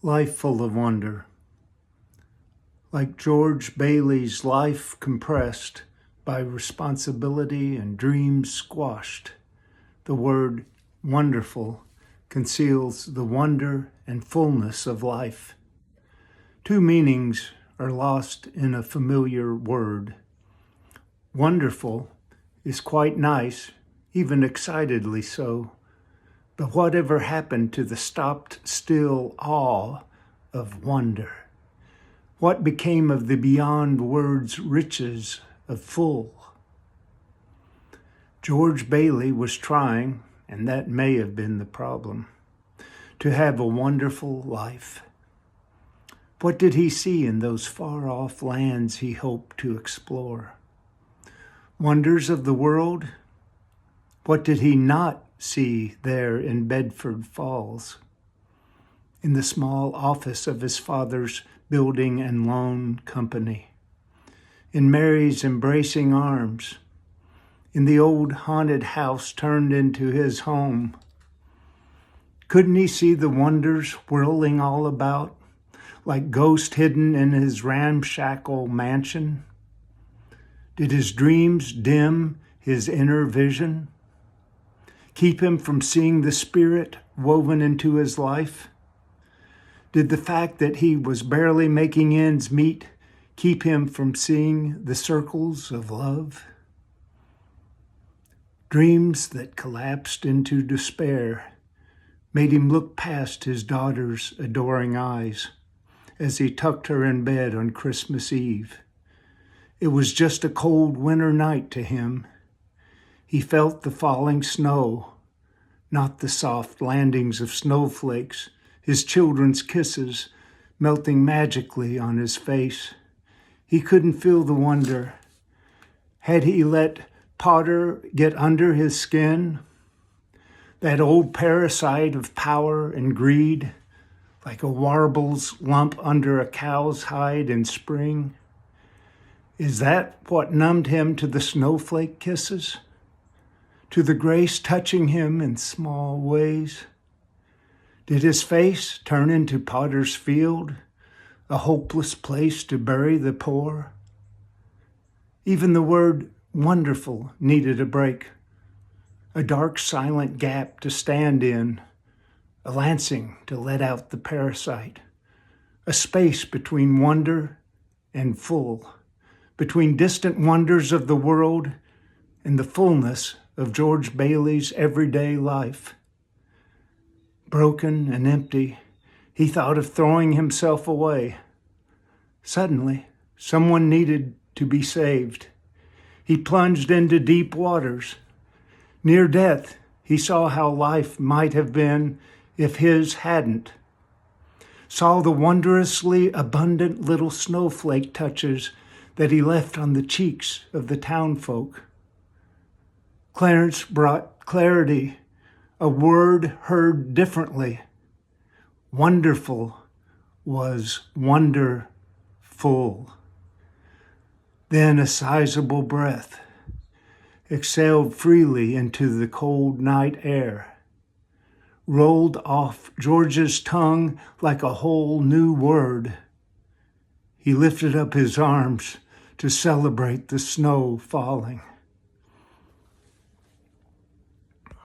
Life full of wonder. Like George Bailey's life compressed by responsibility and dreams squashed, the word wonderful conceals the wonder and fullness of life. Two meanings are lost in a familiar word. Wonderful is quite nice, even excitedly so. But whatever happened to the stopped, still awe of wonder? What became of the beyond words riches of full? George Bailey was trying, and that may have been the problem, to have a wonderful life. What did he see in those far-off lands he hoped to explore? Wonders of the world? What did he not see there in Bedford Falls? In the small office of his father's building and loan company? In Mary's embracing arms? In the old haunted house turned into his home? Couldn't he see the wonders whirling all about, like ghosts hidden in his ramshackle mansion? Did his dreams dim his inner vision? Keep him from seeing the spirit woven into his life? Did the fact that he was barely making ends meet keep him from seeing the circles of love? Dreams that collapsed into despair made him look past his daughter's adoring eyes as he tucked her in bed on Christmas Eve. It was just a cold winter night to him. He felt the falling snow, not the soft landings of snowflakes, his children's kisses melting magically on his face. He couldn't feel the wonder. Had he let Potter get under his skin? That old parasite of power and greed, like a warble's lump under a cow's hide in spring? Is that what numbed him to the snowflake kisses? To the grace touching him in small ways? Did his face turn into Potter's Field, a hopeless place to bury the poor? Even the word wonderful needed a break, a dark silent gap to stand in, a lancing to let out the parasite, a space between wonder and full, between distant wonders of the world and the fullness of George Bailey's everyday life. Broken and empty, he thought of throwing himself away. Suddenly, someone needed to be saved. He plunged into deep waters. Near death, he saw how life might have been if his hadn't. Saw the wondrously abundant little snowflake touches that he left on the cheeks of the townfolk. Clarence brought clarity, a word heard differently. Wonderful was wonderful. Then a sizable breath exhaled freely into the cold night air, rolled off George's tongue like a whole new word. He lifted up his arms to celebrate the snow falling.